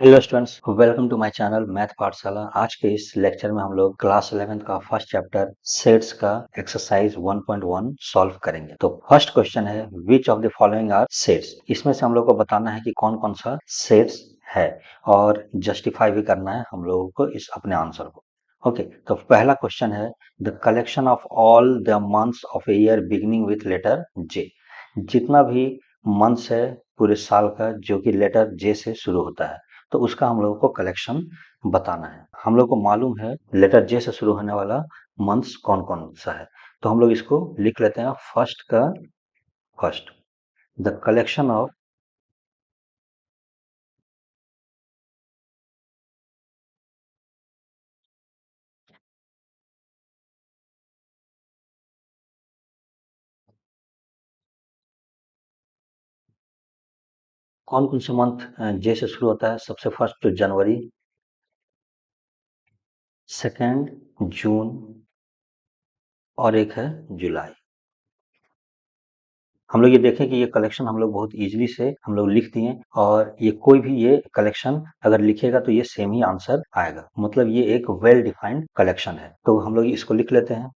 Hello students, welcome to my channel math Pathshala. आज के इस लेक्चर में हम लोग क्लास 11th का फर्स्ट चैप्टर सेट्स का एक्सरसाइज 1.1 सॉल्व करेंगे। तो फर्स्ट क्वेश्चन है, which of the following are sets. इसमें से हम लोग को बताना है कि कौन कौन सा सेट्स है और जस्टिफाई भी करना है हम लोगों को इस अपने आंसर को। ओके, तो पहला क्वेश्चन है, the collection of all the months of a year beginning with letter J. जितना भी मंथ्स है पूरे साल का जो कि लेटर जे से शुरू होता है, तो उसका हम लोगों को कलेक्शन बताना है। हम लोग को मालूम है लेटर जे से शुरू होने वाला मंथ्स कौन कौन सा है, तो हम लोग इसको लिख लेते हैं। फर्स्ट का फर्स्ट, द कलेक्शन ऑफ कौन कौन से मंथ जे से शुरू होता है। सबसे फर्स्ट तो जनवरी, सेकेंड जून और एक है जुलाई। हम लोग ये देखें कि ये कलेक्शन हम लोग बहुत इजीली से हम लोग लिख दिए, और ये कोई भी ये कलेक्शन अगर लिखेगा तो ये सेम ही आंसर आएगा। मतलब ये एक वेल डिफाइंड कलेक्शन है, तो हम लोग इसको लिख लेते हैं।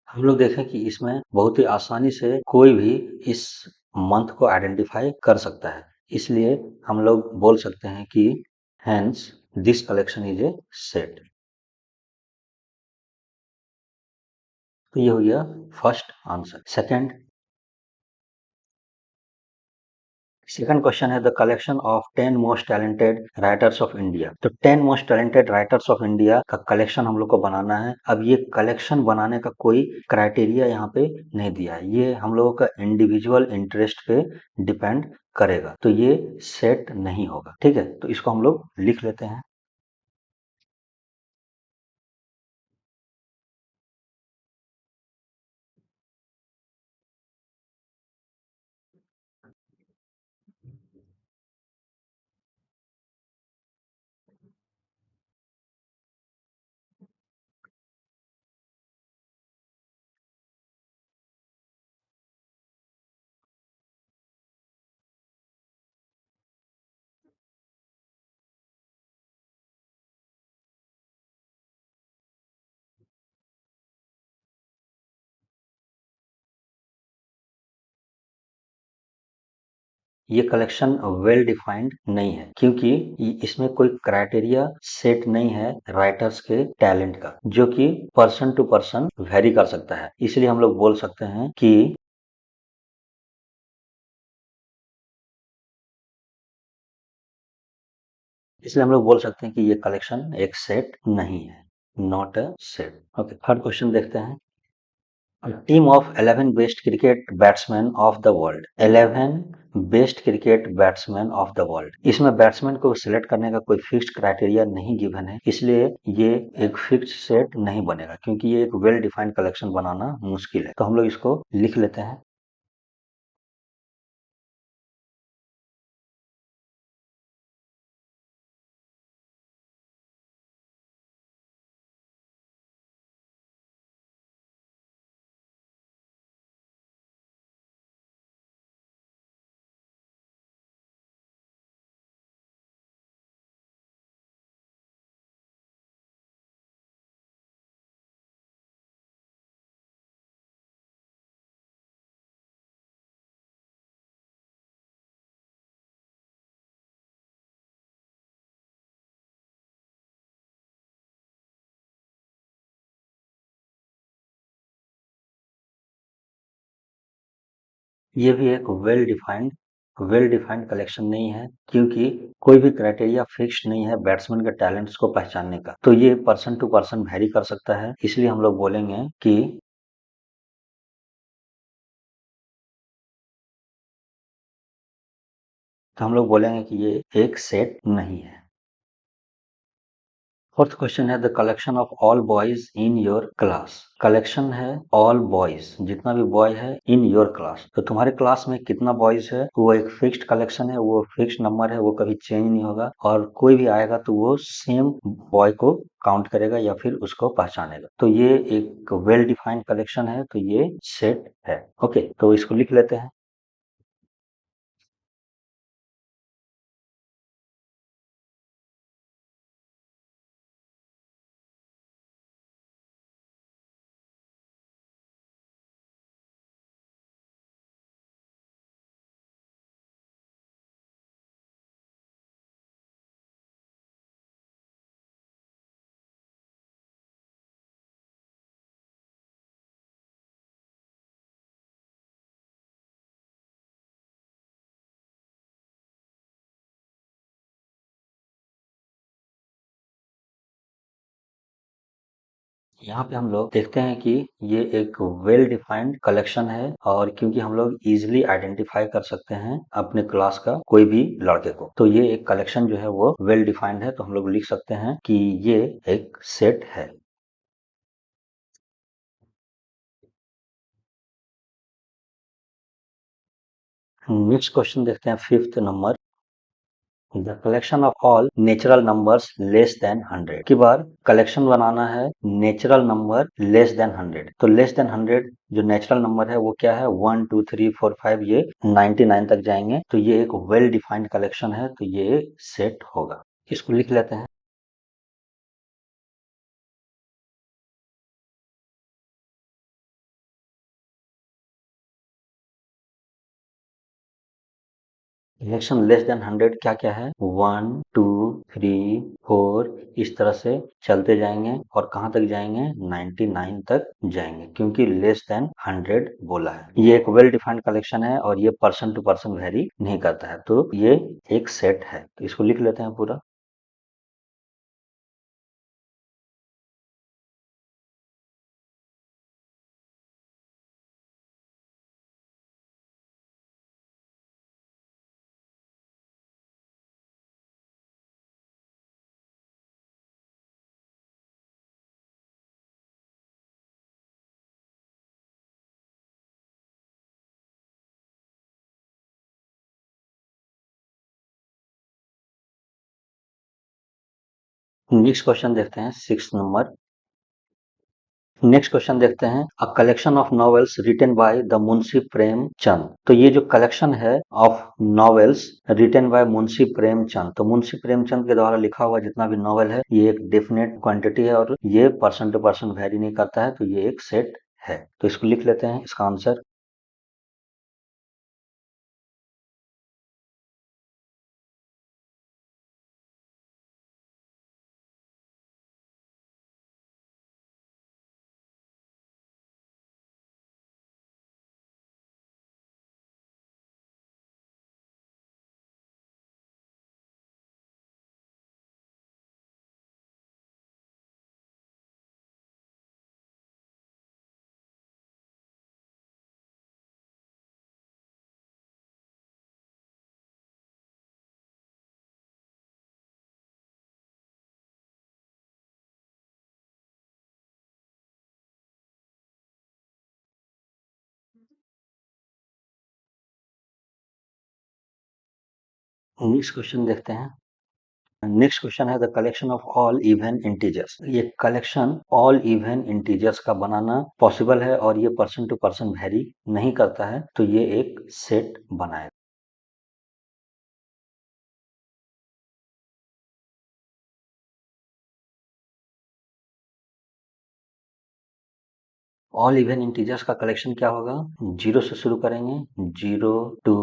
हम लोग देखें कि इसमें बहुत ही आसानी से कोई भी इस मंथ को आइडेंटिफाई कर सकता है, इसलिए हम लोग बोल सकते हैं कि hence this collection is a set. तो ये हो गया फर्स्ट आंसर। सेकंड क्वेश्चन है, the collection of 10 most talented writers of India. तो 10 most talented writers of India का कलेक्शन हम लोग को बनाना है। अब ये कलेक्शन बनाने का कोई क्राइटेरिया यहाँ पे नहीं दिया है, ये हम लोगों का इंडिविजुअल इंटरेस्ट पे डिपेंड करेगा, तो ये सेट नहीं होगा। ठीक है, तो इसको हम लोग लिख लेते हैं। ये कलेक्शन वेल डिफाइंड नहीं है, क्योंकि इसमें कोई क्राइटेरिया सेट नहीं है राइटर्स के टैलेंट का, जो कि पर्सन टू पर्सन वेरी कर सकता है। इसलिए हम लोग बोल सकते हैं कि इसलिए हम लोग बोल सकते हैं कि ये कलेक्शन एक सेट नहीं है, not a set. Okay, third question देखते हैं। Team of 11 best cricket batsman of the world. 11 best cricket batsman of the world, इसमें बैट्समैन को सिलेक्ट करने का कोई फिक्स्ड क्राइटेरिया नहीं गिवन है, इसलिए ये एक फिक्स्ड सेट नहीं बनेगा, क्योंकि ये एक वेल डिफाइंड कलेक्शन बनाना मुश्किल है। तो हम लोग इसको लिख लेते हैं। ये भी एक वेल डिफाइंड कलेक्शन नहीं है, क्योंकि कोई भी क्राइटेरिया फिक्स्ड नहीं है बैट्समैन के टैलेंट्स को पहचानने का, तो ये पर्सन टू पर्सन वेरी कर सकता है। इसलिए हम लोग बोलेंगे कि तो हम लोग बोलेंगे कि ये एक सेट नहीं है। फोर्थ क्वेश्चन है the collection of all boys in your class. Collection है ऑल बॉयज, जितना भी बॉय है इन योर क्लास, तो तुम्हारे क्लास में कितना बॉयज है वो एक फिक्स्ड कलेक्शन है, वो फिक्स्ड नंबर है, वो कभी चेंज नहीं होगा और कोई भी आएगा तो वो सेम बॉय को काउंट करेगा या फिर उसको पहचानेगा। तो ये एक वेल डिफाइंड कलेक्शन है, तो ये सेट है। ओके, तो इसको लिख लेते हैं। यहाँ पे हम लोग देखते हैं कि ये एक वेल डिफाइंड कलेक्शन है और क्योंकि हम लोग इजिली आइडेंटिफाई कर सकते हैं अपने क्लास का कोई भी लड़के को, तो ये एक कलेक्शन जो है वो वेल डिफाइंड है, तो हम लोग लिख सकते हैं कि ये एक सेट है। नेक्स्ट क्वेश्चन देखते हैं, fifth number. The collection of all natural numbers less than 100 की बार कलेक्शन बनाना है नेचुरल नंबर लेस देन 100। तो लेस देन 100 जो नेचुरल नंबर है वो क्या है, 1 2 3 4 5, ये 99 तक जाएंगे, तो ये एक वेल डिफाइंड कलेक्शन है, तो ये सेट होगा। इसको लिख लेते हैं। इलेक्शन लेस देन 100 क्या क्या है, 1 2 3 4, इस तरह से चलते जाएंगे और कहाँ तक जाएंगे, 99 तक जाएंगे, क्योंकि लेस देन 100 बोला है। ये एक वेल डिफाइंड कलेक्शन है और ये पर्सन टू पर्सन वेरी नहीं करता है, तो ये एक सेट है, तो इसको लिख लेते हैं पूरा। नेक्स्ट क्वेश्चन देखते हैं, सिक्स नंबर। नेक्स्ट क्वेश्चन देखते हैं, a collection of novels written by the Munshi Premchand. तो ये जो कलेक्शन है of novels written by Munshi Premchand, तो मुंशी प्रेमचंद के द्वारा लिखा हुआ जितना भी नॉवेल है ये एक डेफिनेट क्वांटिटी है और ये पर्सन टू पर्सन वेरी नहीं करता है, तो ये एक सेट है, तो इसको लिख लेते हैं इसका आंसर। नेक्स्ट क्वेश्चन देखते हैं। नेक्स्ट क्वेश्चन है the collection of all even integers. ये कलेक्शन ऑल इवन इंटीजर्स का बनाना पॉसिबल है और ये पर्सन टू पर्सन वेरी नहीं करता है, तो ये एक सेट बनाए। ऑल इवन इंटीजर्स का कलेक्शन क्या होगा, जीरो से शुरू करेंगे, 0 2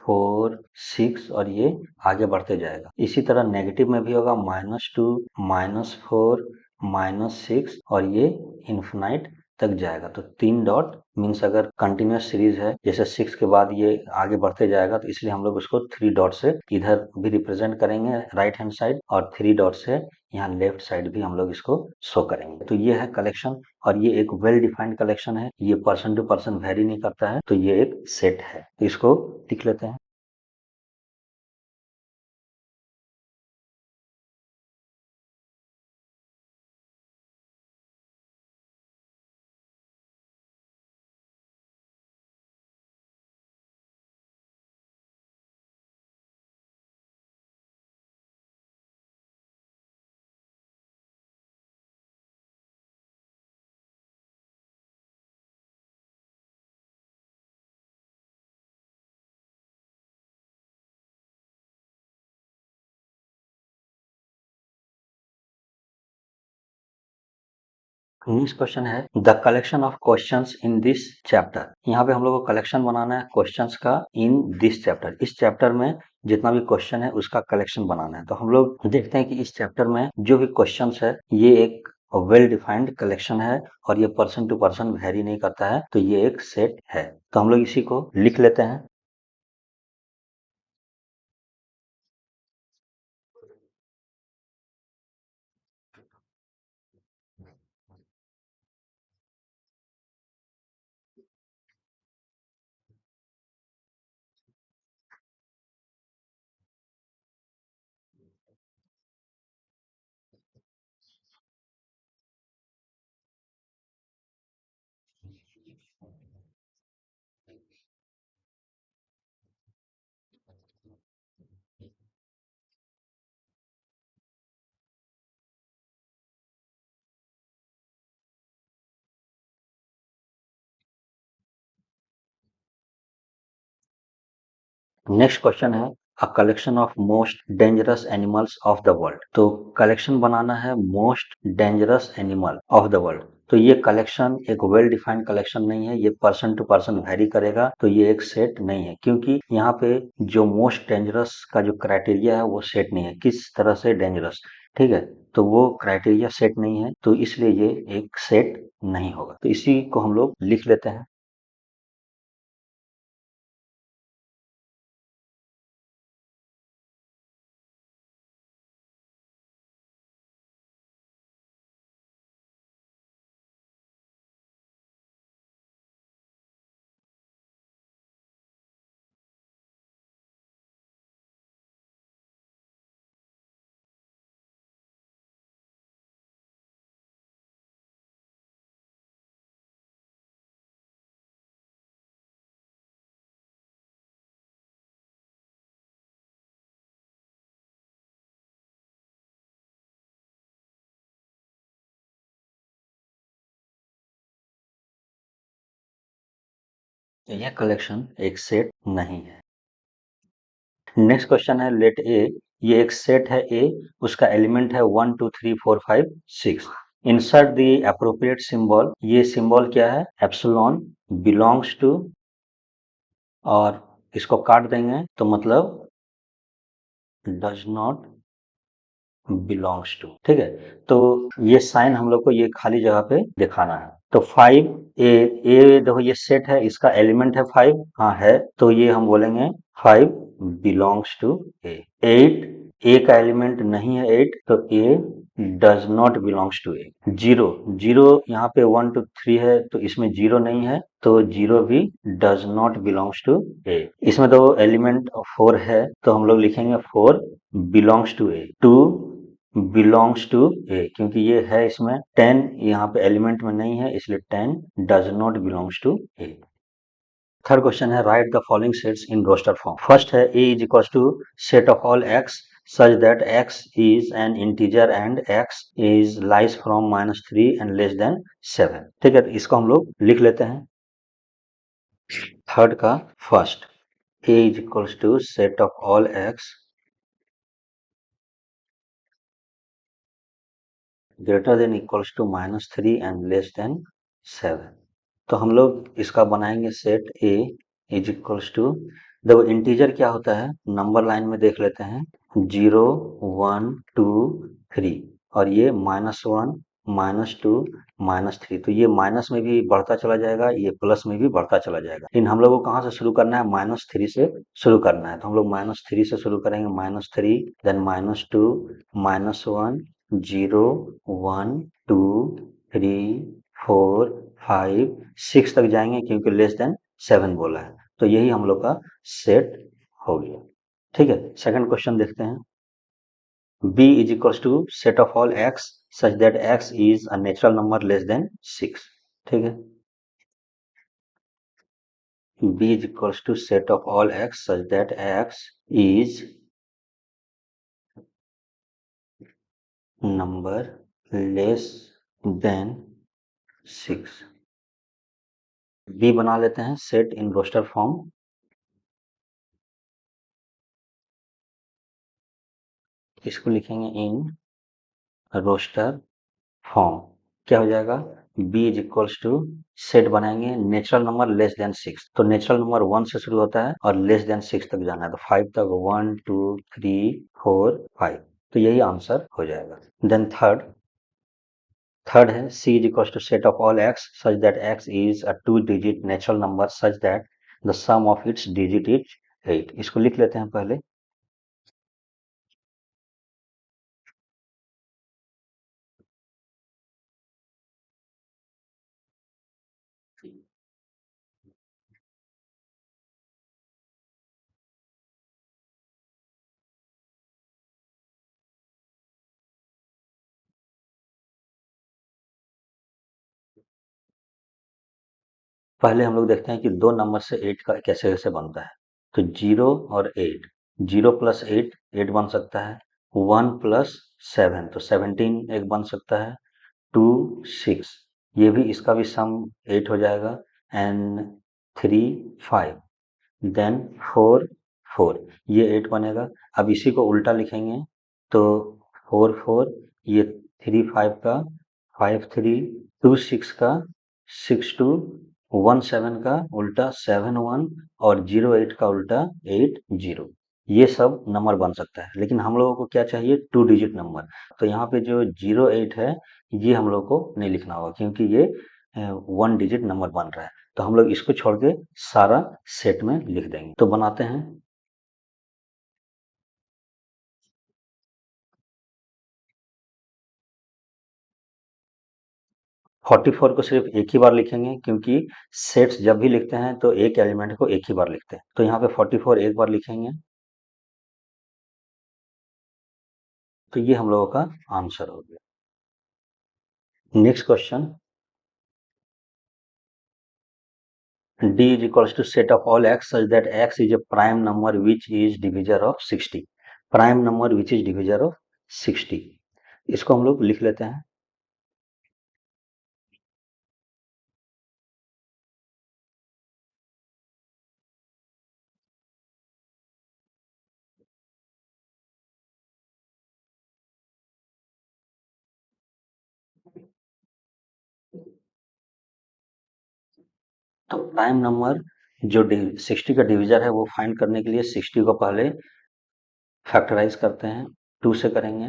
4 6 और ये आगे बढ़ते जाएगा। इसी तरह नेगेटिव में भी होगा, -2 -4 -6 और ये इन्फिनाइट तक जाएगा। तो 3 डॉट मीन्स अगर कंटिन्यूस सीरीज है, जैसे 6 के बाद ये आगे बढ़ते जाएगा, तो इसलिए हम लोग उसको 3 डॉट से इधर भी रिप्रेजेंट करेंगे राइट हैंड साइड और 3 डॉट से यहाँ लेफ्ट साइड भी हम लोग इसको शो करेंगे। तो ये है कलेक्शन और ये एक वेल डिफाइंड कलेक्शन है, ये पर्सन टू पर्सन वेरी नहीं करता है, तो ये एक सेट है, तो इसको लिख लेते हैं। नेक्स्ट क्वेश्चन है the collection of questions in this chapter. यहाँ पे हम लोग को कलेक्शन बनाना है क्वेश्चंस का इन दिस चैप्टर। इस चैप्टर में जितना भी क्वेश्चन है उसका कलेक्शन बनाना है। तो हम लोग देखते हैं कि इस चैप्टर में जो भी क्वेश्चंस है ये एक वेल डिफाइंड कलेक्शन है और ये पर्सन टू पर्सन वेरी नहीं करता है, तो ये एक सेट है। तो हम लोग इसी को लिख लेते हैं। नेक्स्ट क्वेश्चन है अ collection of most dangerous animals of the world. तो कलेक्शन बनाना है most dangerous animal of the world. तो ये कलेक्शन एक वेल डिफाइंड कलेक्शन नहीं है, ये पर्सन टू पर्सन वेरी करेगा, तो ये एक सेट नहीं है क्योंकि यहाँ पे जो मोस्ट डेंजरस का जो क्राइटेरिया है वो सेट नहीं है। किस तरह से डेंजरस, ठीक है, तो वो क्राइटेरिया सेट नहीं है, तो इसलिए ये एक सेट नहीं होगा। तो इसी को हम लोग लिख लेते हैं। यह कलेक्शन एक सेट नहीं है। नेक्स्ट क्वेश्चन है लेट ए। ये एक सेट है ए, उसका एलिमेंट है 1 2 3 4 5 6। Insert the appropriate symbol. ये सिंबल क्या है? एप्सिलॉन बिलोंग्स टू, और इसको काट देंगे तो मतलब डज नॉट बिलोंग्स टू। ठीक है, तो ये साइन हम लोग को ये खाली जगह पे दिखाना है। तो 5 ए देखो ये सेट है, इसका एलिमेंट है 5, हाँ है, तो ये हम बोलेंगे 5 बिलोंग्स टू ए। 8 ए का एलिमेंट नहीं है 8, तो A does not belongs to A. Zero, zero यहाँ पे 1 2 3 है तो इसमें जीरो नहीं है, तो जीरो भी डज नॉट बिलोंग्स टू ए। इसमें तो एलिमेंट 4 है तो हम लोग लिखेंगे 4 belongs to A. 2 belongs to A क्योंकि ये है इसमें 10 यहाँ पे एलिमेंट में नहीं है, इसलिए 10 does not belongs to A. Third question है write the following sets in roster form. First है A is equal to set of all x such that x is an integer and x is lies from -3 and less than 7। ठीक है, तो इसको हम लोग लिख लेते हैं। थर्ड का first, a is equals to set of all x greater than equals to -3 and less than 7। तो हम लोग इसका बनाएंगे set a is equals to, देखो इंटीजर क्या होता है नंबर लाइन में देख लेते हैं, 0 1 2 3, और ये -1 -2 -3, तो ये माइनस में भी बढ़ता चला जाएगा, ये प्लस में भी बढ़ता चला जाएगा। लेकिन हम लोग को कहाँ से शुरू करना है? -3 से शुरू करना है, तो हम लोग -3 से शुरू करेंगे। -3 देन -2 -1 0 1 2 3 4 5 6 तक जाएंगे क्योंकि लेस देन 7 बोला है, तो यही हम लोग का सेट हो गया। ठीक है, सेकंड क्वेश्चन देखते हैं। b is equals to set of all x such that x is a natural number less than 6। ठीक है, b is equals to set of all x such that x is number less than 6। b बना लेते हैं set इन roster form. इसको लिखेंगे इन roster form. क्या हो जाएगा, b is equals to, set बनाएंगे नेचुरल नंबर लेस देन 6, तो नेचुरल नंबर 1 से शुरू होता है और लेस देन 6 तक जाना है, तो 5 तक 1 2 3 4 5, तो यही आंसर हो जाएगा। देन थर्ड है c is equals to set of all x such that x is a 2 digit natural number such that the sum of its digit is 8। इसको लिख लेते हैं पहले। पहले हम लोग देखते हैं कि दो नंबर से 8 का कैसे कैसे बनता है। तो 0 और 8, 0 प्लस 8 8 बन सकता है, 1 प्लस 7 तो 17 एक बन सकता है, 2 6 ये भी, इसका भी सम 8 हो जाएगा, एंड 3 5, देन 4 4 ये 8 बनेगा। अब इसी को उल्टा लिखेंगे, तो 4 4 ये 3 5 का 5 3, 2 6 का 6 2, 1 7 का उल्टा 7 1 और 0 8 का उल्टा 8 0, ये सब नंबर बन सकता है। लेकिन हम लोगों को क्या चाहिए, 2 डिजिट नंबर। तो यहाँ पे जो 0 8 है ये हम लोग को नहीं लिखना होगा, क्योंकि ये 1 डिजिट नंबर बन रहा है, तो हम लोग इसको छोड़ के सारा सेट में लिख देंगे। तो बनाते हैं। 44 को सिर्फ एक ही बार लिखेंगे, क्योंकि सेट्स जब भी लिखते हैं तो एक एलिमेंट को एक ही बार लिखते हैं, तो यहाँ पे 44 एक बार लिखेंगे, तो ये हम लोगों का आंसर हो गया। Next question, d is equals to set of all x such that x is a prime number which is divisor of 60, prime number which is divisor of 60, इसको हम लोग लिख लेते हैं। तो प्राइम नंबर जो 60 का डिविजर है वो फाइंड करने के लिए 60 को पहले फैक्टराइज करते हैं, 2 से करेंगे,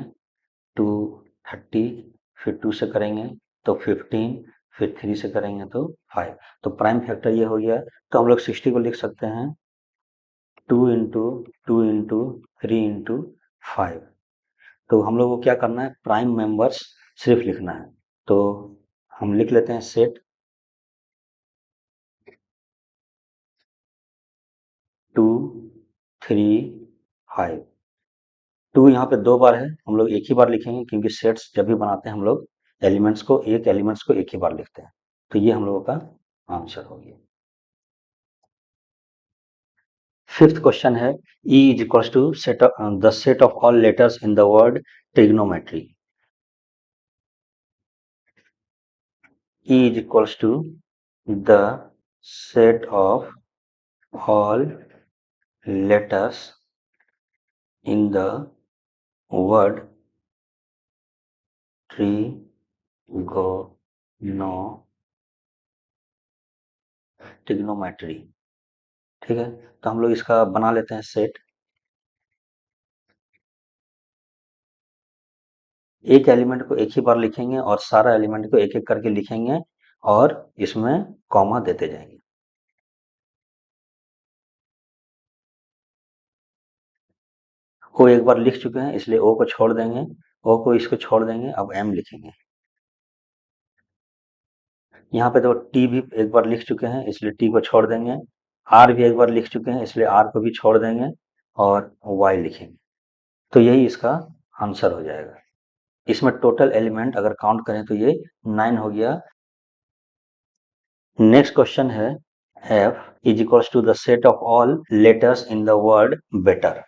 2 30, फिर 2 से करेंगे तो 15, फिर 3 से करेंगे तो 5, तो प्राइम फैक्टर ये हो गया। तो हम लोग 60 को लिख सकते हैं 2 इंटू 2 इंटू 3 इंटू 5। तो हम लोग को क्या करना है, प्राइम मेंबर्स सिर्फ लिखना है, तो हम लिख लेते हैं सेट 2 3 5। 2 यहाँ पे दो बार है, हम लोग एक ही बार लिखेंगे, क्योंकि सेट्स जब भी बनाते हैं हम लोग एलिमेंट्स को एक ही बार लिखते हैं, तो ये हम लोगों का आंसर हो गया। फिफ्थ क्वेश्चन है, E is equals to the set of all letters in the word trigonometry. E is equals to the set of all letters in the word trigonometry, ठीक है। तो हम लोग इसका बना लेते हैं सेट, एक एलिमेंट को एक ही बार लिखेंगे और सारा एलिमेंट को एक एक करके लिखेंगे और इसमें कॉमा देते जाएंगे। ओ एक बार लिख चुके हैं इसलिए ओ को छोड़ देंगे, ओ को इसको छोड़ देंगे, अब एम लिखेंगे। यहाँ पे तो टी भी एक बार लिख चुके हैं इसलिए टी को छोड़ देंगे, आर भी एक बार लिख चुके हैं इसलिए आर को भी छोड़ देंगे और वाई लिखेंगे, तो यही इसका आंसर हो जाएगा। इसमें टोटल एलिमेंट अगर काउंट करें तो ये 9 हो गया। नेक्स्ट क्वेश्चन है, f is equals to the set of all letters in the word better.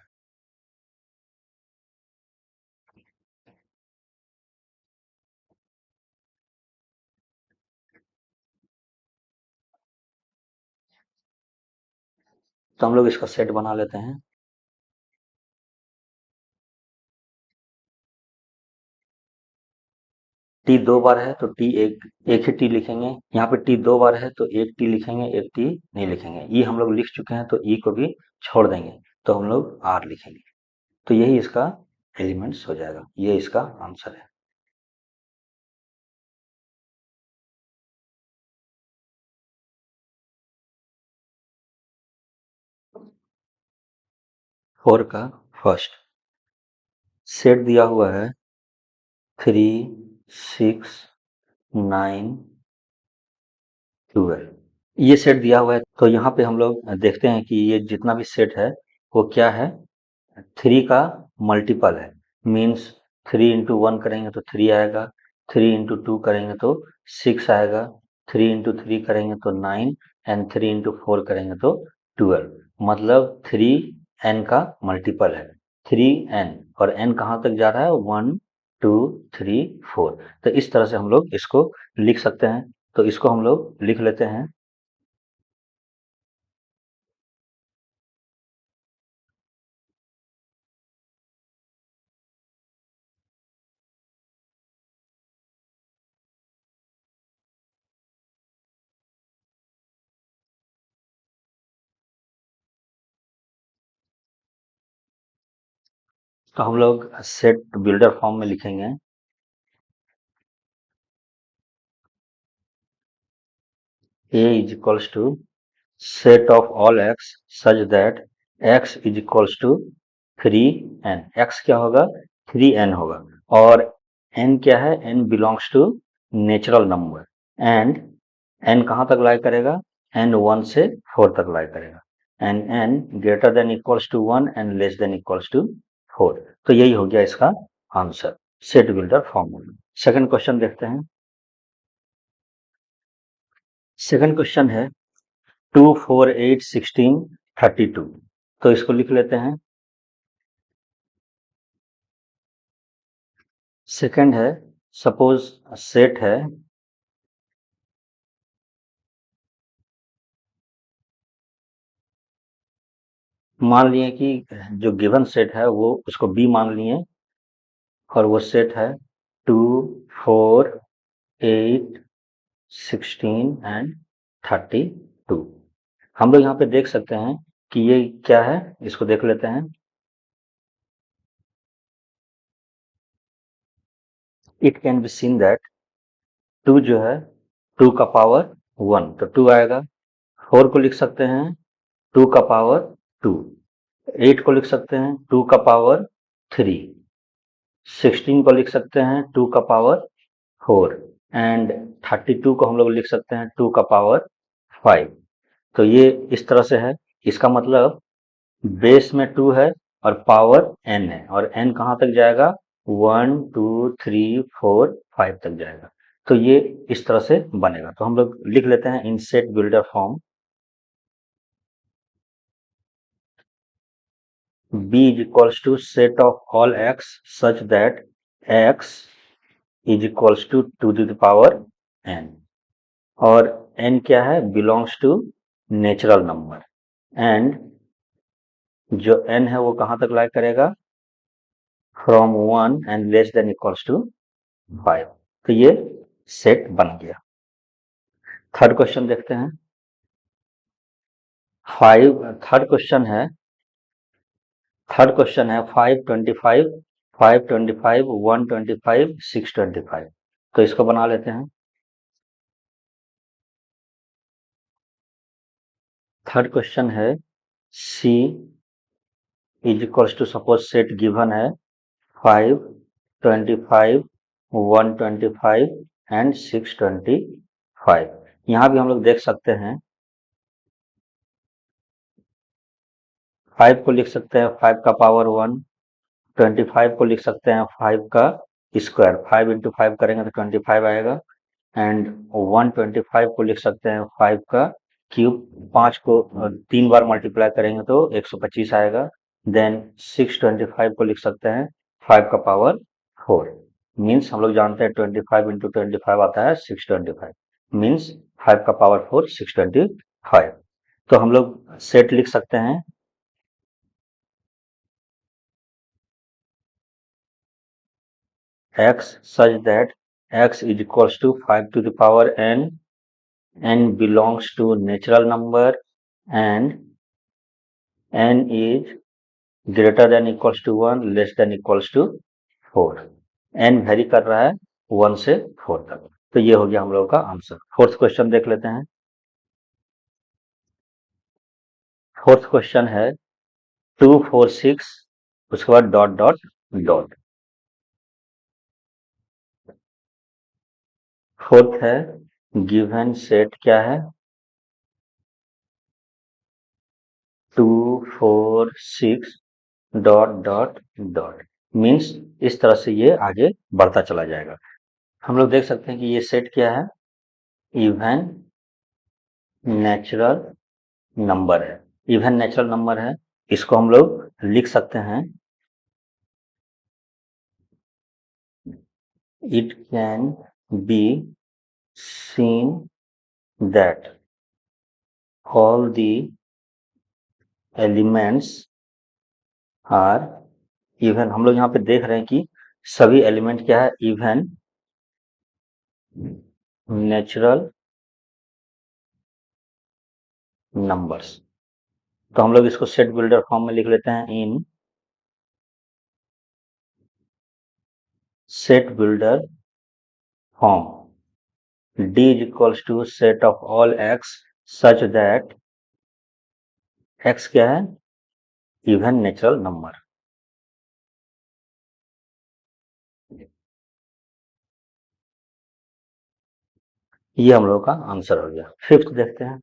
तो हम लोग इसका सेट बना लेते हैं। टी 2 बार है तो टी एक ही टी लिखेंगे, यहाँ पे टी 2 बार है तो एक टी लिखेंगे, एक टी नहीं लिखेंगे। ई हम लोग लिख चुके हैं तो ई को भी छोड़ देंगे, तो हम लोग आर लिखेंगे। तो यही इसका एलिमेंट्स हो जाएगा, ये इसका आंसर है। फोर का फर्स्ट सेट दिया हुआ है 3, 6, 9, 12। ये सेट दिया हुआ है तो यहाँ पे हम लोग देखते हैं कि ये जितना भी सेट है वो क्या है, 3 का मल्टीपल है। मीन्स 3 इंटू 1 करेंगे तो 3 आएगा, 3 इंटू 2 करेंगे तो 6 आएगा, 3 इंटू 3 करेंगे तो 9 एंड 3 इंटू 4 करेंगे तो 12। मतलब 3n का मल्टीपल है 3n, और n कहाँ तक जा रहा है, 1 2 3 4। तो इस तरह से हम लोग इसको लिख सकते हैं। तो इसको हम लोग लिख लेते हैं। तो हम लोग सेट बिल्डर फॉर्म में लिखेंगे A is equals to set of all x such that x is equals to 3n। x क्या होगा, 3n होगा, और n क्या है, n belongs to natural number, and n कहाँ तक लाई करेगा, n 1 से 4 तक लाई करेगा, and n greater than equals to 1 and less than equals to 4। तो यही हो गया इसका answer set builder formula. Second question देखते हैं। सेकंड क्वेश्चन है 2 4 8 16 32। तो इसको लिख लेते हैं। सेकंड है, सपोज सेट है मान लिए कि जो गिवन सेट है वो उसको बी मान लिए, और वो सेट है 2 4 8 16 एंड 32। हम लोग यहाँ पे देख सकते हैं कि ये क्या है, इसको देख लेते हैं। It can be seen that 2 जो है 2 का पावर 1 तो 2 आएगा, 4 को लिख सकते हैं 2 का पावर 2, 8 को लिख सकते हैं 2 का पावर 3, 16 को लिख सकते हैं 2 का पावर 4, एंड 32 को हम लोग लिख सकते हैं 2 का पावर 5। तो ये इस तरह से है। इसका मतलब बेस में 2 है और पावर n है, और n कहाँ तक जाएगा, 1 2 3 4 5 तक जाएगा। तो ये इस तरह से बनेगा। तो हम लोग लिख लेते हैं इन set builder form B is equals to set of all x such that x is equals to 2 to the power n, और n क्या है, belongs to natural number, and जो n है वो कहाँ तक लाई करेगा, from 1 and less than equals to 5। तो ये सेट बन गया। थर्ड क्वेश्चन देखते हैं। 5 थर्ड क्वेश्चन है 525 525 125 625। तो इसको बना लेते हैं। थर्ड क्वेश्चन है C is equals to, suppose set given है 5 25 125 एंड 625। यहाँ भी हम लोग देख सकते हैं 5 को लिख सकते हैं 5 का पावर 1, 25 को लिख सकते हैं 5 का स्क्वायर, 5 इंटू 5 करेंगे तो 25 आएगा, एंड 125 को लिख सकते हैं 5 का क्यूब, 5 को 3 बार मल्टीप्लाई करेंगे तो 125 आएगा। देन 625 को लिख सकते हैं 5 का पावर 4। मीन्स हम लोग जानते हैं 25 इंटू 25 आता है 625, मीन्स 5 का पावर 4 625। तो हम लोग सेट लिख सकते हैं x such that x is equals to 5 to the power n belongs to natural number and n is greater than equals to 1 less than equals to 4। n vary कर रहा है 1 से 4 तक। तो ये हो गया हम लोगों का आंसर। फोर्थ क्वेश्चन देख लेते हैं। फोर्थ क्वेश्चन है 246 उसके बाद डॉट डॉट डॉट। फोर्थ है गिवन सेट क्या है 246 डॉट डॉट डॉट मीन्स इस तरह से ये आगे बढ़ता चला जाएगा। हम लोग देख सकते हैं कि ये सेट क्या है इवन नेचुरल नंबर है। इवन नेचुरल नंबर है, इसको हम लोग लिख सकते हैं it can be seen that all the elements are even। हम लोग यहाँ पे देख रहे हैं कि सभी एलिमेंट क्या है इवन नेचुरल नंबर्स। तो हम लोग इसको सेट बिल्डर फॉर्म में लिख लेते हैं इन set builder form d is equals to set of all x such that x क्या है इवन नेचुरल नंबर। ये हम लोग का आंसर हो गया। फिफ्थ देखते हैं।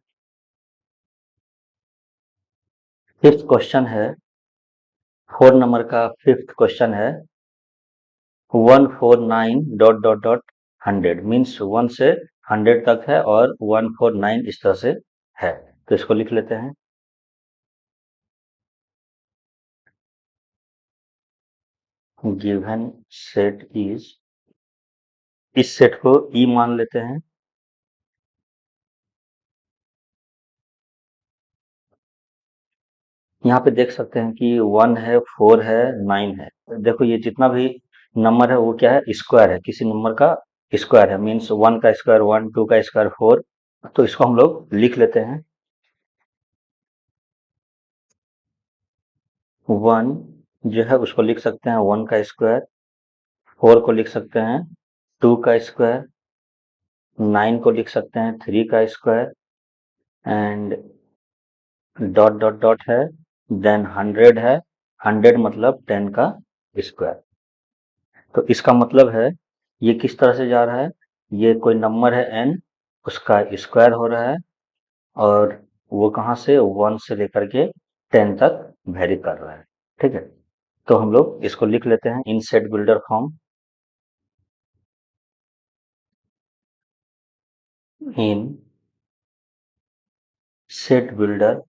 फिफ्थ क्वेश्चन है 4 नंबर का फिफ्थ क्वेश्चन है 149 डॉट डॉट डॉट 100 मीन्स 1 से 100 तक है और 149 इस तरह से है। तो इसको लिख लेते हैं गिवन सेट इज। इस सेट को ई मान लेते हैं। यहाँ पे देख सकते हैं कि 1 है 4 है 9 है। देखो ये जितना भी नंबर है वो क्या है स्क्वायर है, किसी नंबर का स्क्वायर है मीन्स 1 का स्क्वायर 1, 2 का स्क्वायर 4। तो इसको हम लोग लिख लेते हैं 1 जो है उसको लिख सकते हैं 1 का स्क्वायर, 4 को लिख सकते हैं 2 का स्क्वायर, 9 को लिख सकते हैं 3 का square and dot dot dot है देन 100 है। 100 मतलब 10 का स्क्वायर। तो इसका मतलब है ये किस तरह से जा रहा है, ये कोई नंबर है n उसका स्क्वायर हो रहा है और वो कहाँ से 1 से लेकर के 10 तक वेरी कर रहा है। ठीक है, तो हम लोग इसको लिख लेते हैं इन set builder form in set builder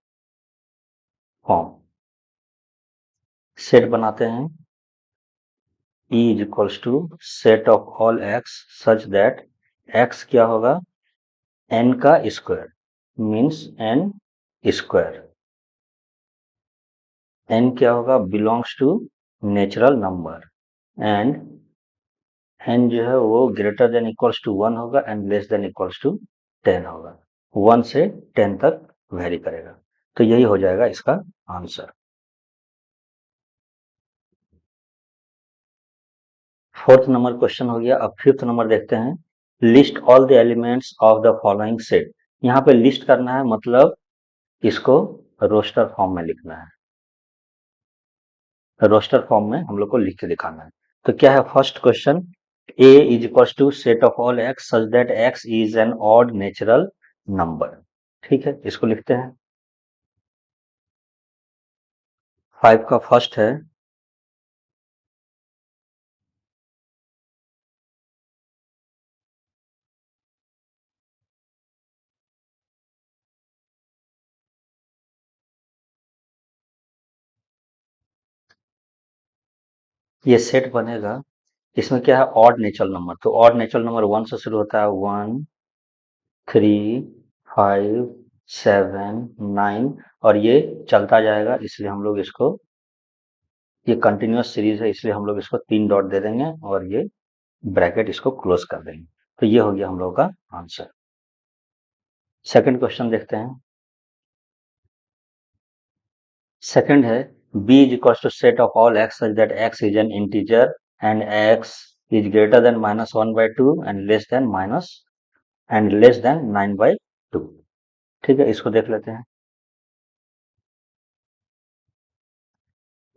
form. Set बनाते हैं E is equals to set of all x such that x क्या होगा n का square means n square. n क्या होगा belongs to natural number and n जो है वो ग्रेटर देन इक्वल्स टू 1 होगा and less than equals to 10 होगा। 1 से 10 तक वेरी करेगा। तो यही हो जाएगा इसका आंसर। फोर्थ नंबर क्वेश्चन हो गया। अब फिफ्थ नंबर देखते हैं list all the elements of the following set. यहाँ पे लिस्ट करना है मतलब इसको रोस्टर फॉर्म में लिखना है। रोस्टर फॉर्म में हम लोग को लिख के दिखाना है। तो क्या है first question a is equals to set of all x such that x is an odd natural number। ठीक है, इसको लिखते हैं। 5 का फर्स्ट है ये सेट बनेगा। इसमें क्या है ऑड नेचुरल नंबर। तो ऑड नेचुरल नंबर 1 से शुरू होता है 1 3 5 7 9 और ये चलता जाएगा इसलिए हम लोग इसको ये कंटिन्यूअस सीरीज है इसलिए हम लोग इसको 3 डॉट दे देंगे और ये ब्रैकेट इसको क्लोज कर देंगे। तो ये हो गया हम लोगों का आंसर। सेकंड क्वेश्चन देखते हैं। सेकंड है b is equals to set of all x such that x is an integer and x is greater than -1/2 and less than 9/2। ठीक है, इसको देख लेते हैं।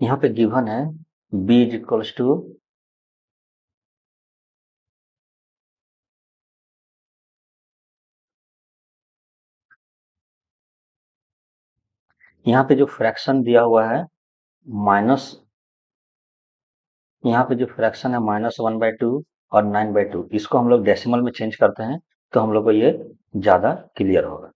यहाँ पे गिवन है b is equals to यहाँ पे जो फ्रैक्शन दिया हुआ है माइनस, यहाँ पे जो फ्रैक्शन है -1/2 और 9/2, इसको हम लोग डेसिमल में चेंज करते हैं तो हम लोग को ये ज्यादा क्लियर होगा।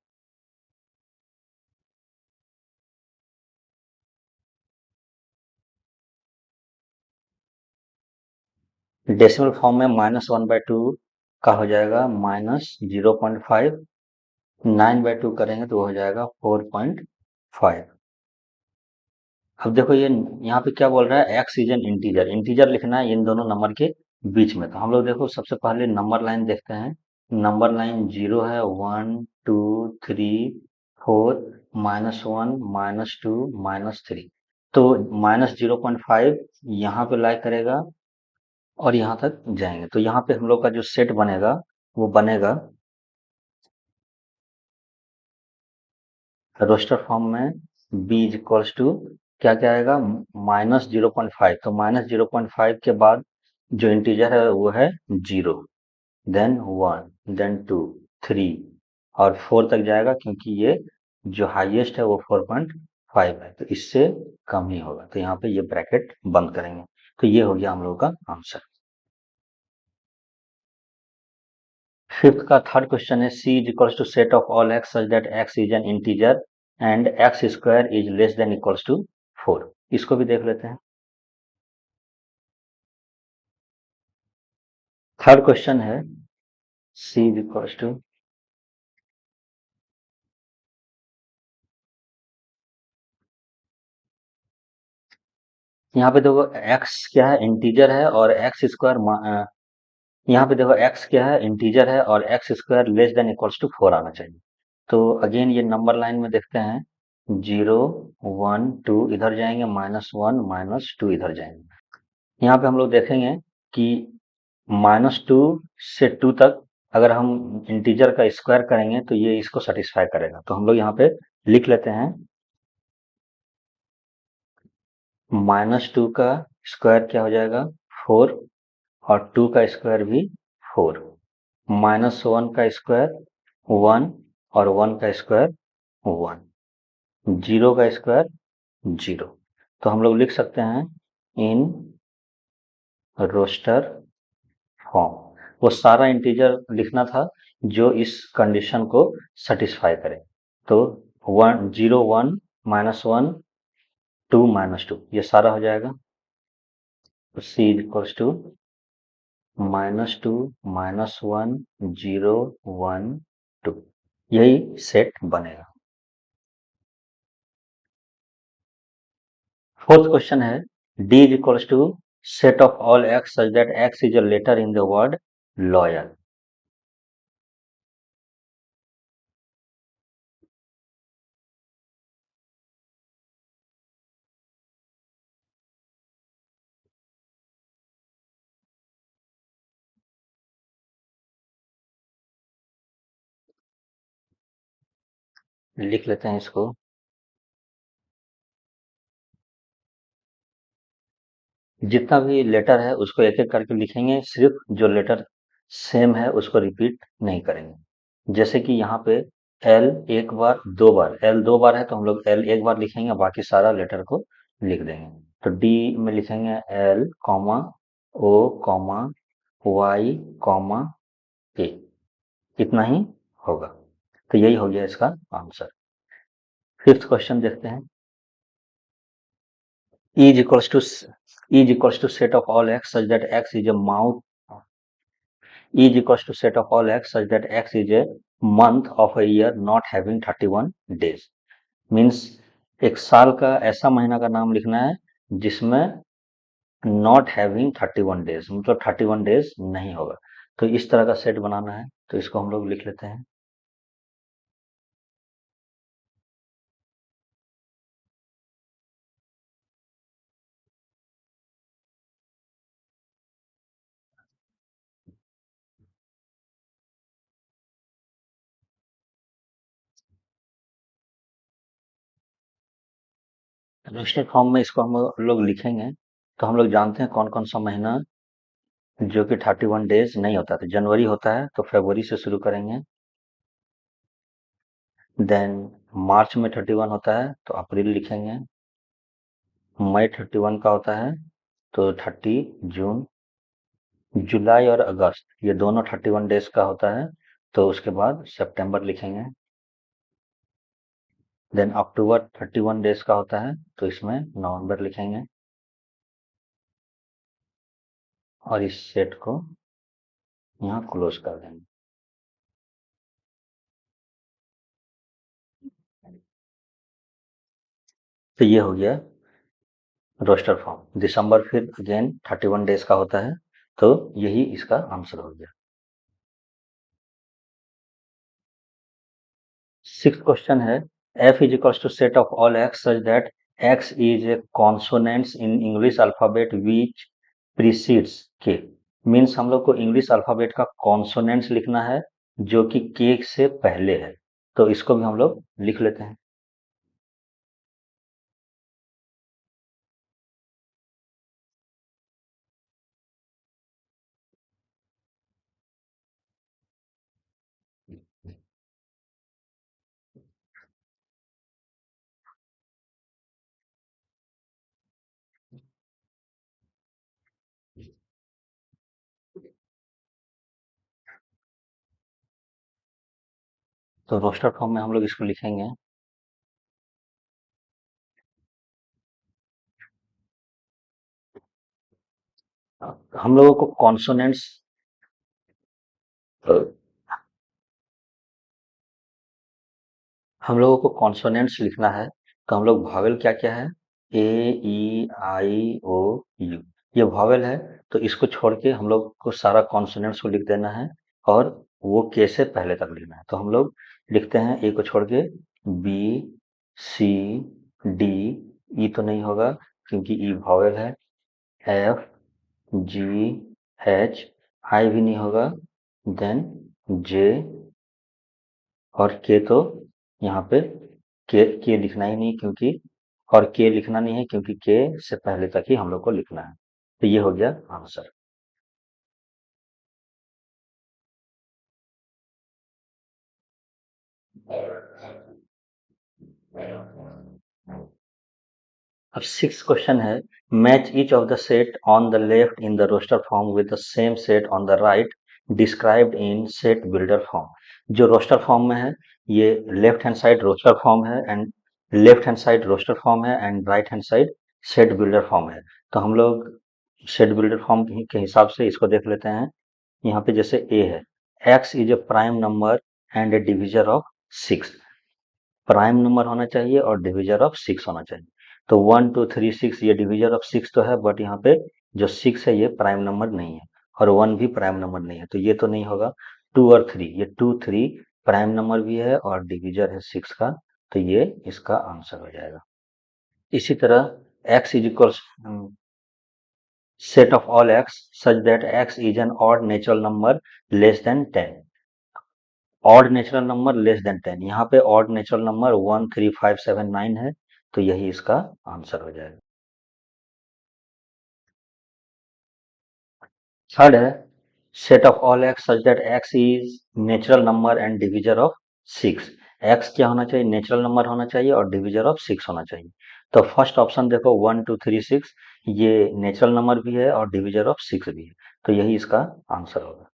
डेसिमल फॉर्म में -1/2 का हो जाएगा -0.5, 9/2 करेंगे तो हो जाएगा 4.5। अब देखो ये यहाँ पे क्या बोल रहा है, x is an integer, integer लिखना है इन दोनों नंबर के बीच में। तो हम लोग देखो सबसे पहले नंबर लाइन देखते हैं। नंबर लाइन 0 है, 1 2 3 4, -1 -2 -3। तो -0.5 यहाँ पे लाई करेगा और यहाँ तक जाएंगे। तो यहाँ पे हम लोग का जो सेट बनेगा वो बनेगा रोस्टर फॉर्म में b इज इक्वल्स टू क्या क्या आएगा, -0.5। तो -0.5 के बाद जो इंटीजर है वो है 0, देन 1, देन 2, 3 और 4 तक जाएगा, क्योंकि ये जो हाईएस्ट है वो 4.5 है, तो इससे कम ही होगा। तो यहाँ पे ये ब्रैकेट बंद करेंगे। तो ये हो गया हम लोगों का आंसर। फिफ्थ का थर्ड क्वेश्चन है c is equals to set of all x such that x is an integer and x square is less than equals to 4। इसको भी देख लेते हैं। थर्ड क्वेश्चन है c इज इक्वल्स टू, यहाँ पे देखो x क्या है, इंटीजर है, और x स्क्वायर, यहाँ पे देखो x क्या है, इंटीजर है, और x square less than equals to 4 आना चाहिए। तो अगेन ये नंबर लाइन में देखते हैं, 0 1 2 इधर जाएंगे, -1 -2 इधर जाएंगे। यहाँ पे हम लोग देखेंगे कि -2 से 2 तक अगर हम इंटीजर का स्क्वायर करेंगे तो ये इसको सेटिस्फाई करेगा। तो हम लोग यहाँ पे लिख लेते हैं -2 का स्क्वायर क्या हो जाएगा, 4, और 2 का स्क्वायर भी 4, -1 का स्क्वायर 1, और 1 का स्क्वायर 1, 0 का स्क्वायर 0। तो हम लोग लिख सकते हैं इन रोस्टर फॉर्म। वो सारा इंटीजर लिखना था जो इस कंडीशन को सेटिस्फाई करे। तो 1 0 1 -1 2 -2 ये सारा हो जाएगा। तो c इज इक्वल्स टू -2 -1 0 1 2, यही सेट बनेगा। फोर्थ क्वेश्चन है d is equals to set of all x such that x is a letter in the word lawyer. लिख लेते हैं इसको। जितना भी लेटर है उसको एक एक करके लिखेंगे, सिर्फ जो लेटर सेम है उसको रिपीट नहीं करेंगे। जैसे कि यहाँ पे एल एक बार, दो बार, एल दो बार है तो हम लोग एल एक बार लिखेंगे, बाकी सारा लेटर को लिख देंगे। तो डी में लिखेंगे एल कॉमा ओ कॉमा वाई कॉमा ए, इतना ही होगा। तो यही हो गया इसका आंसर। फिफ्थ क्वेश्चन देखते हैं। E is equals to E is equals to set of all x such that x is a mouth. E is equals to set of all x such that x is a month of a year not having 31 days. Means एक साल का ऐसा महीना का नाम लिखना है जिसमें नॉट हैविंग 31 डेज, मतलब 31 डेज नहीं होगा। तो इस तरह का सेट बनाना है, तो इसको हम लोग लिख लेते हैं। रजिस्टर्ड फॉर्म में इसको हम लोग लिखेंगे। तो हम लोग जानते हैं कौन कौन सा महीना जो कि 31 डेज नहीं होता था। जनवरी होता है तो फरवरी से शुरू करेंगे। देन मार्च में 31 होता है तो अप्रैल लिखेंगे। मई 31 का होता है तो 30 जून। जुलाई और अगस्त ये दोनों 31 डेज का होता है, तो उसके बाद सितंबर लिखेंगे। देन अक्टूबर 31 डेज का होता है, तो इसमें नवंबर लिखेंगे। और इस सेट को यहाँ क्लोज कर देंगे। तो ये हो गया रोस्टर फॉर्म। दिसंबर फिर अगेन 31 डेज का होता है, तो यही इसका आंसर हो गया। सिक्स क्वेश्चन है, f is equals to set of all x such that x is a consonants in English alphabet which precedes k। Means हम लोग को इंग्लिश अल्फाबेट का कॉन्सोनेंट्स लिखना है जो कि k से पहले है। तो इसको भी हम लोग लिख लेते हैं। तो रोस्टर फॉर्म में हम लोग इसको लिखेंगे। हम लोगों को कॉन्सोनेंट्स हम लोगों को कॉन्सोनेंट्स लिखना है। तो हम लोग वॉवेल क्या क्या है, ए ई आई ओ यू, ये वॉवेल है। तो इसको छोड़ के हम लोग को सारा कॉन्सोनेंट्स को लिख देना है, और वो के से पहले तक लिखना है। तो हम लोग लिखते हैं ए को छोड़ के बी, सी, डी। ई तो नहीं होगा क्योंकि ई वॉवेल है। एफ, जी, एच, आई भी नहीं होगा। देन जे और के, तो यहाँ पे के लिखना ही नहीं क्योंकि, और के लिखना नहीं है क्योंकि के से पहले तक ही हम लोग को लिखना है। तो ये हो गया आंसर। अब सिक्स क्वेश्चन है, match each of the set on the left in the roster form with the same set on the right described in set builder form. जो रोस्टर फॉर्म में है, ये left hand side roster form है, and left hand side roster form है, and right hand side set builder form है। तो हम लोग सेट बिल्डर फॉर्म के हिसाब से इसको देख लेते हैं। यहाँ पे जैसे ए है, x is a prime number and A divisor of six. Prime number होना चाहिए और डिविजर ऑफ सिक्स होना चाहिए। तो 1 2 3 6 ये डिविजर ऑफ सिक्स तो है, बट यहाँ पे जो सिक्स है ये प्राइम नंबर नहीं है, और वन भी प्राइम नंबर नहीं है, तो ये तो नहीं होगा। टू और थ्री, ये 2 3 प्राइम नंबर भी है और डिविजर है सिक्स का, तो ये इसका आंसर हो जाएगा। इसी तरह x is equals set of all x such that x is an odd natural number less than 10। Odd natural number less then 10, यहाँ पे ऑड नेचुरल नंबर 1 3 5 7 9 है, तो यही इसका आंसर हो जाएगा। थर्ड है, set of all x such that x is natural number and divisor of six. X क्या होना चाहिए, नेचुरल नंबर होना चाहिए और डिविजर ऑफ सिक्स होना चाहिए। तो फर्स्ट ऑप्शन देखो 1 2 3 6, ये नेचुरल नंबर भी है और डिविजर ऑफ सिक्स भी है, तो यही इसका आंसर होगा।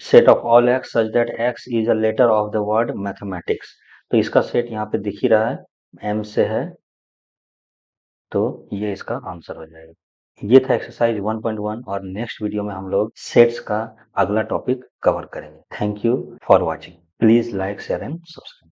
Set of all x such that x is a letter of the word mathematics. तो इसका सेट यहाँ पे दिख ही रहा है, एम से है, तो ये इसका आंसर हो जाएगा। ये था एक्सरसाइज 1.1, और नेक्स्ट वीडियो में हम लोग सेट्स का अगला टॉपिक कवर करेंगे। Thank you for watching. Please like share and subscribe.